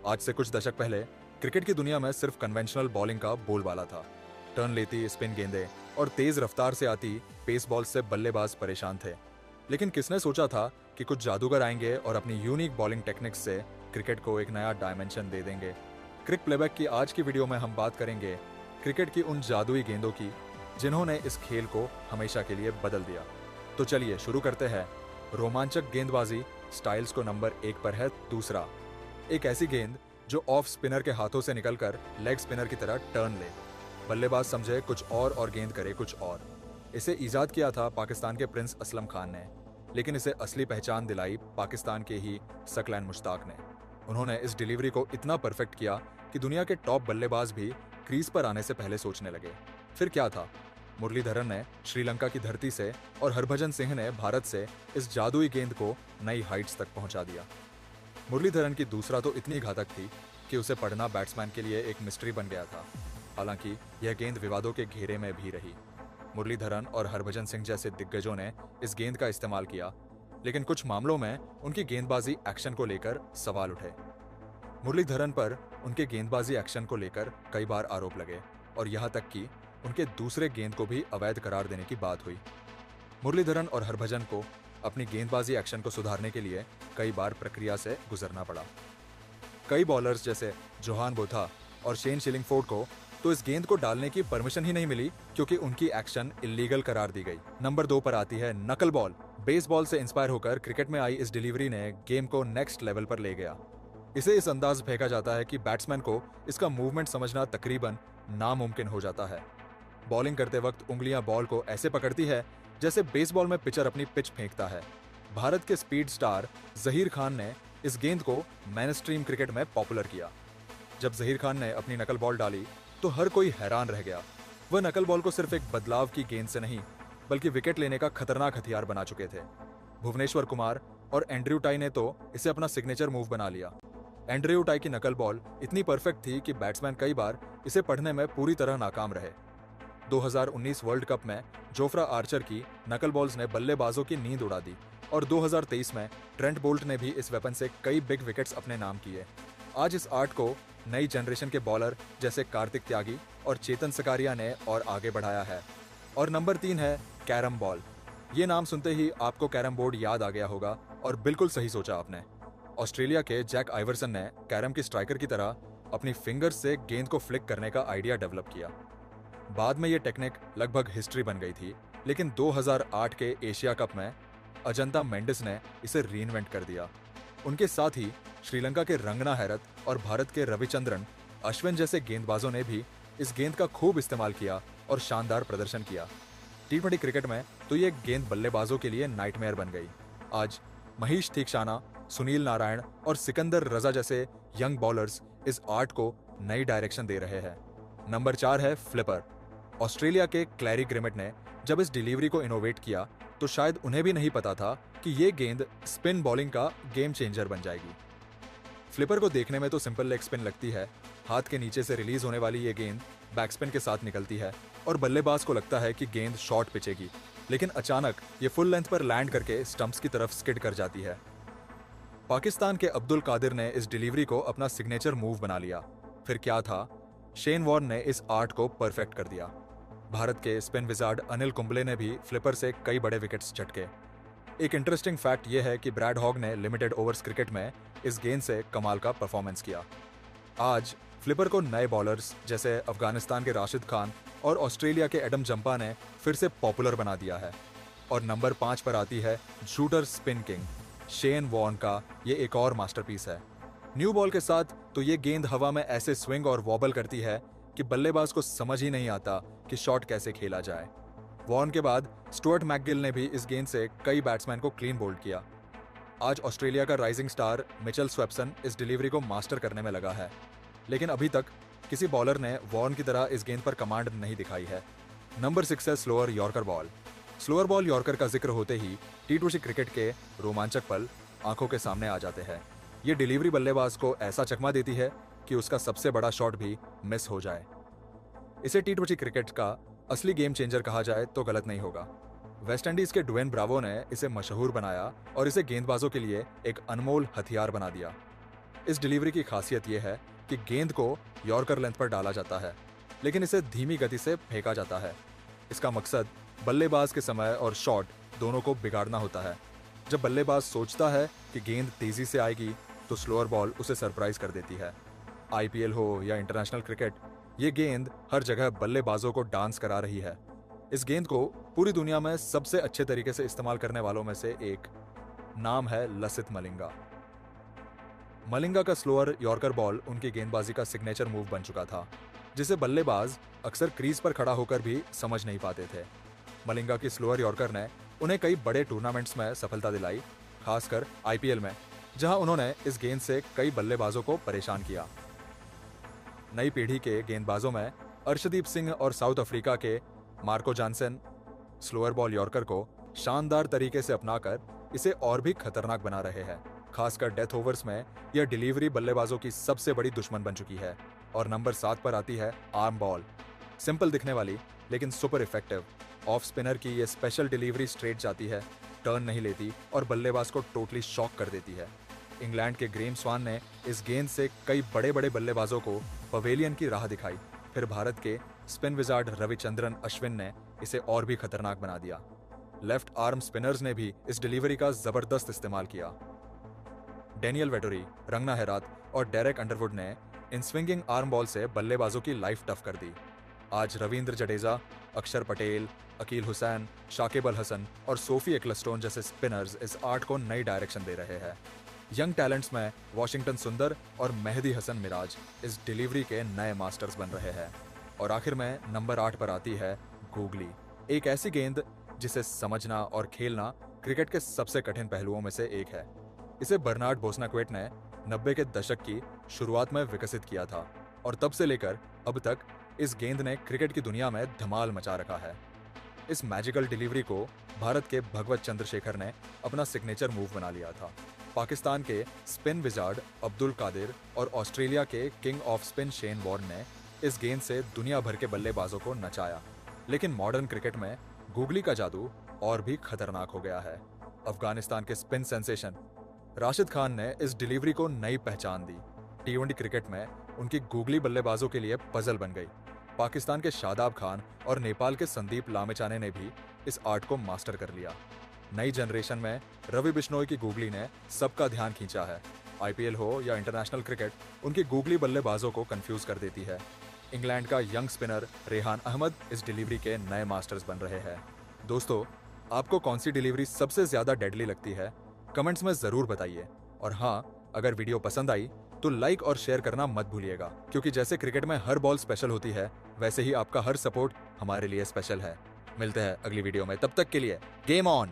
आज से कुछ दशक पहले क्रिकेट की दुनिया में सिर्फ कन्वेंशनल बॉलिंग का बोलबाला था। टर्न लेती स्पिन गेंदें और तेज रफ्तार से आती पेस बॉल से बल्लेबाज परेशान थे। लेकिन किसने सोचा था कि कुछ जादूगर आएंगे और अपनी यूनिक बॉलिंग टेक्निक्स से क्रिकेट को एक नया डायमेंशन दे देंगे। क्रिक प्लेबैक की आज की वीडियो में हम बात करेंगे क्रिकेट की उन जादुई गेंदों की जिन्होंने इस खेल को हमेशा के लिए बदल दिया। तो चलिए शुरू करते हैं। रोमांचक गेंदबाजी स्टाइल्स को नंबर 1 पर है दूसरा, एक ऐसी गेंद जो ऑफ स्पिनर के हाथों से निकलकर लेग स्पिनर की तरह टर्न ले। बल्लेबाज समझे कुछ और गेंद करे कुछ और। इसे इजाद किया था पाकिस्तान के प्रिंस असलम खान ने, लेकिन इसे असली पहचान दिलाई पाकिस्तान के ही सकलैन मुश्ताक ने। उन्होंने इस डिलीवरी को इतना परफेक्ट किया कि दुनिया के टॉप बल्लेबाज भी क्रीज पर आने से पहले सोचने लगे। फिर क्या था? मुरलीधरन ने श्रीलंका की धरती से और हरभजन सिंह ने भारत से इस जादुई गेंद को नई हाइट्स तक पहुंचा दिया। मुरलीधरन की दूसरा तो इतनी घातक थी कि उसे पढ़ना बैट्समैन के लिए एक मिस्ट्री बन गया था। हालांकि यह गेंद विवादों के घेरे में भी रही। मुरलीधरन और हरभजन सिंह जैसे दिग्गजों ने इस गेंद का इस्तेमाल किया, लेकिन कुछ मामलों में उनकी गेंदबाजी एक्शन को लेकर सवाल उठे। मुरलीधरन पर उनके गेंदबाजी एक्शन को लेकर कई बार आरोप लगे और यहां तक कि उनके दूसरे गेंद को भी अवैध करार देने की बात हुई। मुरलीधरन और हरभजन को अपनी गेंदबाजी एक्शन को सुधारने के लिए कई बार प्रक्रिया से गुजरना पड़ा। कई बॉलर्स जैसे जोहान बोथा और शेन शिलिंगफोर्ड को तो इस गेंद को डालने की परमिशन ही नहीं मिली क्योंकि उनकी एक्शन इल्लीगल करार दी गई। नंबर 2 पर आती है नकल बॉल। बेसबॉल से इंस्पायर होकर क्रिकेट में आई इस डिलीवरी ने गेम को नेक्स्ट लेवल पर ले गया। इसे इस अंदाज फेंका जाता है कि बैट्समैन को इसका मूवमेंट समझना तकरीबन नामुमकिन हो जाता है। बॉलिंग करते वक्त उंगलियां बॉल को ऐसे पकड़ती है जैसे बेसबॉल में पिचर अपनी पिच फेंकता है। भारत के स्पीड स्टार जहीर खान ने इस गेंद को मेनस्ट्रीम क्रिकेट में पॉपुलर किया। जब जहीर खान ने अपनी नकल बॉल डाली तो हर कोई हैरान रह गया। वह नकल बॉल को सिर्फ एक बदलाव की गेंद से नहीं बल्कि विकेट लेने का खतरनाक हथियार बना चुके थे। भुवनेश्वर कुमार और एंड्रयू टाई ने तो इसे अपना सिग्नेचर मूव बना लिया। एंड्रयू टाई की नकल बॉल इतनी परफेक्ट थी कि बैट्समैन कई बार इसे पढ़ने में पूरी तरह नाकाम रहे। 2019 वर्ल्ड कप में जोफ्रा आर्चर की नकल बॉल्स ने बल्लेबाजों की नींद उड़ा दी और 2023 में ट्रेंट बोल्ट ने भी इस वेपन से कई बिग विकेट्स अपने नाम किए। आज इस आर्ट को नई जनरेशन के बॉलर जैसे कार्तिक त्यागी और चेतन सकारिया ने और आगे बढ़ाया है। और नंबर 3 है कैरम बॉल। ये नाम सुनते ही आपको कैरम बोर्ड याद आ गया होगा और बिल्कुल सही सोचा आपने। ऑस्ट्रेलिया के जैक आइवरसन ने कैरम की स्ट्राइकर की तरह अपनी फिंगर्स से गेंद को फ्लिक करने का आइडिया डेवलप किया। बाद में ये टेक्निक लगभग हिस्ट्री बन गई थी, लेकिन 2008 के एशिया कप में अजंता मेंडिस ने इसे रीइन्वेंट कर दिया। उनके साथ ही श्रीलंका के रंगना हैरत और भारत के रविचंद्रन अश्विन जैसे गेंदबाजों ने भी इस गेंद का खूब इस्तेमाल किया और शानदार प्रदर्शन किया। टी20 क्रिकेट में तो ये गेंद बल्लेबाजों के लिए नाइटमेयर बन गई। आज महीश थीक्षाना, सुनील नारायण और सिकंदर रजा जैसे यंग बॉलर्स इस आर्ट को नई डायरेक्शन दे रहे हैं। नंबर 4 है फ्लिपर। ऑस्ट्रेलिया के क्लैरी ग्रिमेट ने जब इस डिलीवरी को इनोवेट किया तो शायद उन्हें भी नहीं पता था कि ये गेंद स्पिन बॉलिंग का गेम चेंजर बन जाएगी। फ्लिपर को देखने में तो सिंपल लेग स्पिन लगती है। हाथ के नीचे से रिलीज होने वाली ये गेंद बैकस्पिन के साथ निकलती है और बल्लेबाज को लगता है कि गेंद शॉर्ट पिचेगी, लेकिन अचानक ये फुल लेंथ पर लैंड करके स्टंप्स की तरफ स्किड कर जाती है। पाकिस्तान के अब्दुल कादिर ने इस डिलीवरी को अपना सिग्नेचर मूव बना लिया। फिर क्या था? शेन वॉर्न ने इस आर्ट को परफेक्ट कर दिया। भारत के स्पिन विजार्ड अनिल कुंबले ने भी फ्लिपर से कई बड़े विकेट्स झटके। एक इंटरेस्टिंग फैक्ट यह है कि ब्रैड हॉग ने लिमिटेड ओवर्स क्रिकेट में इस गेंद से कमाल का परफॉर्मेंस किया। आज फ्लिपर को नए बॉलर्स जैसे अफगानिस्तान के राशिद खान और ऑस्ट्रेलिया के एडम जंपा ने फिर से पॉपुलर बना दिया है। और नंबर 5 पर आती है shooter spin king. Shane Warne का ये एक और मास्टरपीस है। न्यू बॉल के साथ तो ये गेंद हवा में ऐसे स्विंग और वॉबल करती है कि बल्लेबाज को समझ ही नहीं आता कि शॉट कैसे खेला जाए। वॉर्न के बाद स्टुअर्ट मैकगिल ने भी इस गेंद से कई बैट्समैन को क्लीन बोल्ड किया। आज ऑस्ट्रेलिया का राइजिंग स्टार मिचेल स्वेप्सन इस डिलीवरी को मास्टर करने में लगा है, लेकिन अभी तक किसी बॉलर ने वॉर्न की तरह इस गेंद पर कमांड नहीं दिखाई है। नंबर 6 है slower yorker ball. Slower ball yorker का जिक्र होते ही टी20 क्रिकेट के रोमांचक पल आंखों के सामने आ जाते हैं। ये डिलीवरी बल्लेबाज को ऐसा चकमा देती है कि उसका सबसे बड़ा शॉट भी मिस हो जाए। इसे टी20 क्रिकेट का असली गेम चेंजर कहा जाए तो गलत नहीं होगा। वेस्टइंडीज के ड्वेन ब्रावो ने इसे मशहूर बनाया और इसे गेंदबाजों के लिए एक अनमोल हथियार बना दिया। इस डिलीवरी की खासियत यह है कि गेंद को यॉर्कर लेंथ पर डाला जाता है, लेकिन इसे धीमी गति से फेंका जाता है। इसका मकसद बल्लेबाज के समय और शॉट दोनों को बिगाड़ना होता है। जब बल्लेबाज सोचता है कि गेंद तेजी से आएगी, तो स्लोअर बॉल उसे सरप्राइज कर देती है। आईपीएल हो या इंटरनेशनल क्रिकेट, ये गेंद हर जगह बल्लेबाजों को डांस करा रही है। इस गेंद को पूरी दुनिया में सबसे अच्छे तरीके से इस्तेमाल करने वालों में से एक नाम है लसिथ मलिंगा। मलिंगा का स्लोअर यॉर्कर बॉल उनकी गेंदबाजी का सिग्नेचर मूव बन चुका था, जिसे बल्लेबाज अक्सर क्रीज पर खड़ा होकर भी समझ नहीं पाते थे। मलिंगा की स्लोअर यॉर्कर ने उन्हें कई बड़े टूर्नामेंट्स में सफलता दिलाई, खासकर आईपीएल में, जहां उन्होंने इस गेंद से कई बल्लेबाजों को परेशान किया। नई पीढ़ी के गेंदबाजों में अर्शदीप सिंह और साउथ अफ्रीका के Marco Johnson slower ball yorker को शानदार तरीके से अपनाकर इसे और भी खतरनाक बना रहे हैं। खासकर डेथ ओवर्स में यह डिलीवरी बल्लेबाजों की सबसे बड़ी दुश्मन बन चुकी है। और नंबर 7 पर आती है आर्म बॉल। सिंपल दिखने वाली लेकिन सुपर इफेक्टिव ऑफ स्पिनर की यह स्पेशल डिलीवरी स्ट्रेट जाती है, टर्न नहीं लेती और बल्लेबाज को टोटली शॉक कर देती है। इंग्लैंड के ग्रेम स्वान ने इस गेंद से कई बड़े बड़े बल्लेबाजों को पवेलियन की राह दिखाई। फिर भारत के स्पिन विजार्ड रविचंद्रन अश्विन ने इसे और भी खतरनाक बना दिया। लेफ्ट आर्म स्पिनर्स ने भी इस डिलीवरी का जबरदस्त इस्तेमाल किया। डेनियल वेटोरी, रंगना हेरात और डेरेक अंडरवुड ने इन स्विंगिंग आर्म बॉल से बल्लेबाजों की लाइफ टफ कर दी। आज रविंद्र जडेजा, अक्षर पटेल, अकील हुसैन, शाकिब अल हसन और सोफी एक्लस्टोन जैसे स्पिनर्स इस आर्ट को नई डायरेक्शन दे रहे हैं। यंग टैलेंट्स में वॉशिंगटन सुंदर और मेहदी हसन मिराज इस डिलीवरी के नए मास्टर्स बन रहे हैं। और आखिर में नंबर 8 पर आती है गूगली, एक ऐसी गेंद जिसे समझना और खेलना क्रिकेट के सबसे कठिन पहलुओं में से एक है। इसे बर्नार्ड बोस्नाक्वेट ने 90 के दशक की शुरुआत में विकसित किया था और तब से लेकर अब तक इस गेंद ने क्रिकेट की दुनिया में धमाल मचा रखा है। इस मैजिकल डिलीवरी को भारत के भगवत चंद्रशेखर ने अपना सिग्नेचर मूव बना लिया था। पाकिस्तान के स्पिन विजार्ड अब्दुल कादिर और ऑस्ट्रेलिया के king of spin Shane Warne ने इस गेंद से दुनिया भर के बल्लेबाजों को नचाया। लेकिन मॉडर्न क्रिकेट में गूगली का जादू और भी खतरनाक हो गया है। अफगानिस्तान के स्पिन सेंसेशन राशिद खान ने इस डिलीवरी को नई पहचान दी। टी20 क्रिकेट में उनकी गूगली बल्लेबाजों के लिए पजल बन गई। पाकिस्तान के शादाब खान और नेपाल के संदीप लामिछाने ने भी इस आर्ट को मास्टर कर लिया। नई जनरेशन में रवि बिश्नोई की गूगली ने सबका ध्यान खींचा है। आईपीएल हो या इंटरनेशनल क्रिकेट, उनकी गूगली बल्लेबाजों को कंफ्यूज कर देती है। इंग्लैंड का यंग स्पिनर रेहान अहमद इस डिलीवरी के नए मास्टर्स बन रहे हैं। दोस्तों, आपको कौन सी डिलीवरी सबसे ज्यादा डेडली लगती है? कमेंट्स में जरूर बताइए। और हाँ, अगर वीडियो पसंद आई तो लाइक और शेयर करना मत भूलिएगा, क्योंकि जैसे क्रिकेट में हर बॉल स्पेशल होती है, वैसे ही आपका हर सपोर्ट हमारे लिए स्पेशल है। मिलते हैं अगली वीडियो में, तब तक के लिए गेम ऑन।